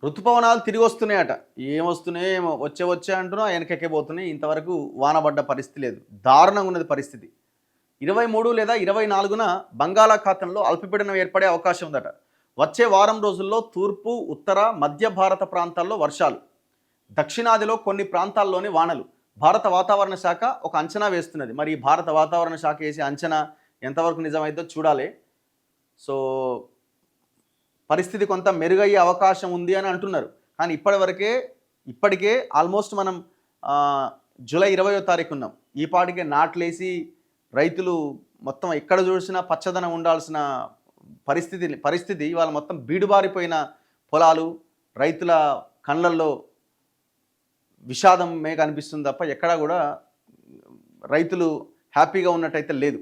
ఋతుపవనాలు తిరిగి వస్తున్నాయట. ఏమొస్తున్నాయో ఏమో వచ్చే అంటున్నా వెనకెక్కే పోతున్నాయి. ఇంతవరకు వాన పడ్డ పరిస్థితి లేదు. దారుణంగా ఉన్నది పరిస్థితి. 23 లేదా 24న బంగాళాఖాతంలో అల్పపీడనం ఏర్పడే అవకాశం ఉందట. వచ్చే వారం రోజుల్లో తూర్పు, ఉత్తర, మధ్య భారత ప్రాంతాల్లో వర్షాలు, దక్షిణాదిలో కొన్ని ప్రాంతాల్లోని వానలు. భారత వాతావరణ శాఖ ఒక అంచనా వేస్తున్నది. మరి ఈ భారత వాతావరణ శాఖ వేసే అంచనా ఎంతవరకు నిజమైందో చూడాలి. సో పరిస్థితి కొంత మెరుగయ్యే అవకాశం ఉంది అని అంటున్నారు. కానీ ఇప్పటికే ఆల్మోస్ట్ మనం జూలై 20వ తారీఖు ఉన్నాం. ఈ పాటికే నాట్లేసి రైతులు మొత్తం ఎక్కడ చూసినా పచ్చదనం ఉండాల్సిన పరిస్థితి ఇవాళ మొత్తం బీడుబారిపోయిన పొలాలు, రైతుల కళ్ళల్లో విషాదమే కనిపిస్తుంది తప్ప ఎక్కడా కూడా రైతులు హ్యాపీగా ఉన్నట్టయితే లేదు.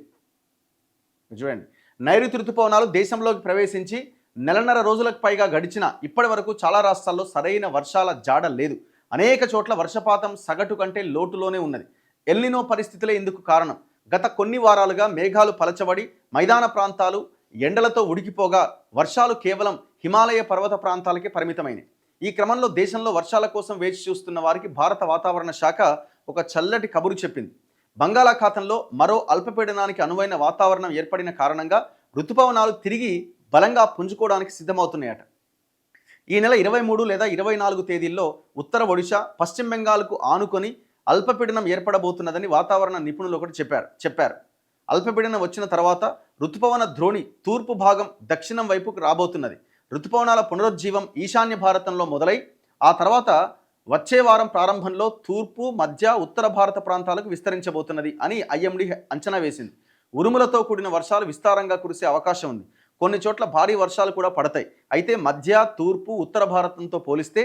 చూడండి, నైరుతి ఋతుపవనాలు దేశంలోకి ప్రవేశించి నెలన్నర రోజులకు పైగా గడిచినా ఇప్పటి వరకు చాలా రాష్ట్రాల్లో సరైన వర్షాల జాడ లేదు. అనేక చోట్ల వర్షపాతం సగటు కంటే లోటులోనే ఉన్నది. ఎల్నినో పరిస్థితులే ఇందుకు కారణం. గత కొన్ని వారాలుగా మేఘాలు పలచబడి మైదాన ప్రాంతాలు ఎండలతో ఉడికిపోగా వర్షాలు కేవలం హిమాలయ పర్వత ప్రాంతాలకే పరిమితమైనవి. ఈ క్రమంలో దేశంలో వర్షాల కోసం వేచి చూస్తున్న వారికి భారత వాతావరణ శాఖ ఒక చల్లటి కబురు చెప్పింది. బంగాళాఖాతంలో మరో అల్పపీడనానికి అనువైన వాతావరణం ఏర్పడిన కారణంగా ఋతుపవనాలు తిరిగి బలంగా పుంజుకోవడానికి సిద్ధమవుతున్నాయట. ఈ నెల 23 లేదా 24 తేదీల్లో ఉత్తర ఒడిశా, పశ్చిమ బెంగాల్కు ఆనుకొని అల్పపీడనం ఏర్పడబోతున్నదని వాతావరణ నిపుణులు ఒకటి చెప్పారు. అల్పపీడనం వచ్చిన తర్వాత ఋతుపవన ద్రోణి తూర్పు భాగం దక్షిణం వైపుకు రాబోతున్నది. ఋతుపవనాల పునరుజ్జీవం ఈశాన్య భారతంలో మొదలై ఆ తర్వాత వచ్చే వారం ప్రారంభంలో తూర్పు, మధ్య, ఉత్తర భారత ప్రాంతాలకు విస్తరించబోతున్నది అని ఐఎండీ అంచనా వేసింది. ఉరుములతో కూడిన వర్షాలు విస్తారంగా కురిసే అవకాశం ఉంది. కొన్ని చోట్ల భారీ వర్షాలు కూడా పడతాయి. అయితే మధ్య, తూర్పు, ఉత్తర భారతంతో పోలిస్తే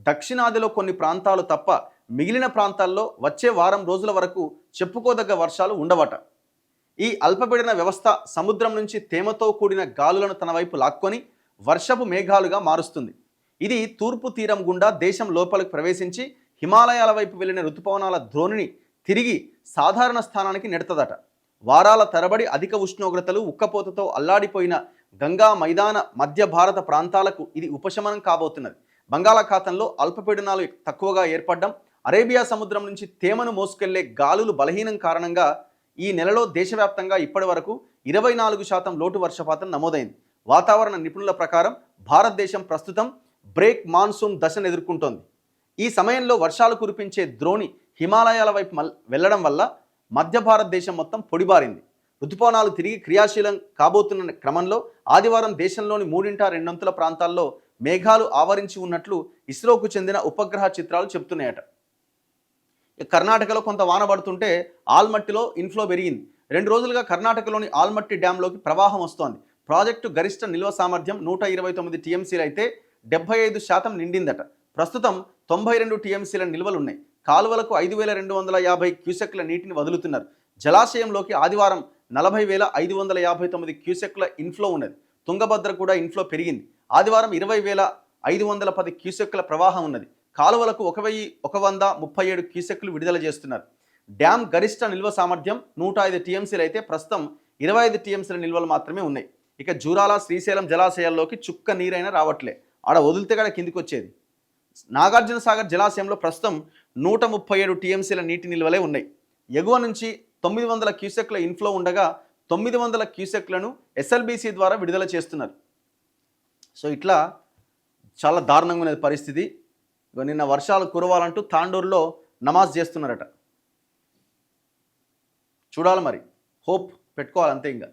దక్షిణాదిలో కొన్ని ప్రాంతాలు తప్ప మిగిలిన ప్రాంతాల్లో వచ్చే వారం రోజుల వరకు చెప్పుకోదగ్గ వర్షాలు ఉండవట. ఈ అల్పపీడన వ్యవస్థ సముద్రం నుంచి తేమతో కూడిన గాలులను తన వైపు లాక్కొని వర్షపు మేఘాలుగా మారుస్తుంది. ఇది తూర్పు తీరం గుండా దేశం లోపలికి ప్రవేశించి హిమాలయాల వైపు వెళ్ళిన ఋతుపవనాల ద్రోణిని తిరిగి సాధారణ స్థానానికి నెడతదట. వారాల తరబడి అధిక ఉష్ణోగ్రతలు, ఉక్కపోతతో అల్లాడిపోయిన గంగా మైదాన మధ్య భారత ప్రాంతాలకు ఇది ఉపశమనం కాబోతున్నది. బంగాళాఖాతంలో అల్పపీడనాలు తక్కువగా ఏర్పడడం, అరేబియా సముద్రం నుంచి తేమను మోసుకెళ్లే గాలులు బలహీనం కారణంగా ఈ నెలలో దేశవ్యాప్తంగా ఇప్పటి వరకు 24% లోటు వర్షపాతం నమోదైంది. వాతావరణ నిపుణుల ప్రకారం భారతదేశం ప్రస్తుతం బ్రేక్ మాన్సూన్ దశను ఎదుర్కొంటోంది. ఈ సమయంలో వర్షాలు కురిపించే ద్రోణి హిమాలయాల వైపు వెళ్లడం వల్ల మధ్య భారతదేశం మొత్తం పొడిబారింది. ఋతుపవనాలు తిరిగి క్రియాశీలం కాబోతున్న క్రమంలో ఆదివారం దేశంలోని 3/2 ప్రాంతాల్లో మేఘాలు ఆవరించి ఉన్నట్లు ఇస్రోకు చెందిన ఉపగ్రహ చిత్రాలు చెబుతున్నాయట. కర్ణాటకలో కొంత వాన పడుతుంటే ఆల్మట్టిలో ఇన్ఫ్లో పెరిగింది. 2 రోజులుగా కర్ణాటకలోని ఆల్మట్టి డ్యాంలోకి ప్రవాహం వస్తోంది. ప్రాజెక్టు గరిష్ట నిల్వ సామర్థ్యం 129 టీఎంసీలు అయితే 75% నిండిందట. ప్రస్తుతం 92 టీఎంసీల నిల్వలున్నాయి. కాలువలకు 5,250 క్యూసెక్ల నీటిని వదులుతున్నారు. జలాశయంలోకి ఆదివారం 40,559 క్యూసెక్ల ఇన్ఫ్లో ఉన్నది. తుంగభద్ర కూడా ఇన్ఫ్లో పెరిగింది. ఆదివారం 20,510 క్యూసెక్ల ప్రవాహం ఉన్నది. కాలువలకు 1,137 క్యూసెక్లు విడుదల చేస్తున్నారు. డ్యామ్ గరిష్ట నిల్వ సామర్థ్యం 105 టీఎంసీలు అయితే ప్రస్తుతం 25 టీఎంసీల నిల్వలు మాత్రమే ఉన్నాయి. ఇక జూరాల, శ్రీశైలం జలాశయాల్లోకి చుక్క నీరైనా రావట్లే. ఆడ వదిలితే కూడా కిందికి వచ్చేది. నాగార్జున సాగర్ జలాశయంలో ప్రస్తుతం 137 టీఎంసీల నీటి నిల్వలే ఉన్నాయి. ఎగువ నుంచి 900 క్యూసెక్ల ఇన్ఫ్లో ఉండగా 900 క్యూసెక్లను ఎస్ఎల్బీసీ ద్వారా విడుదల చేస్తున్నారు. సో ఇట్లా చాలా దారుణంగా ఉన్నది పరిస్థితి. నిన్న వర్షాలు కురవాలంటూ తాండూరులో నమాజ్ చేస్తున్నారట. చూడాలి మరి, హోప్ పెట్టుకోవాలి అంతే ఇంకా.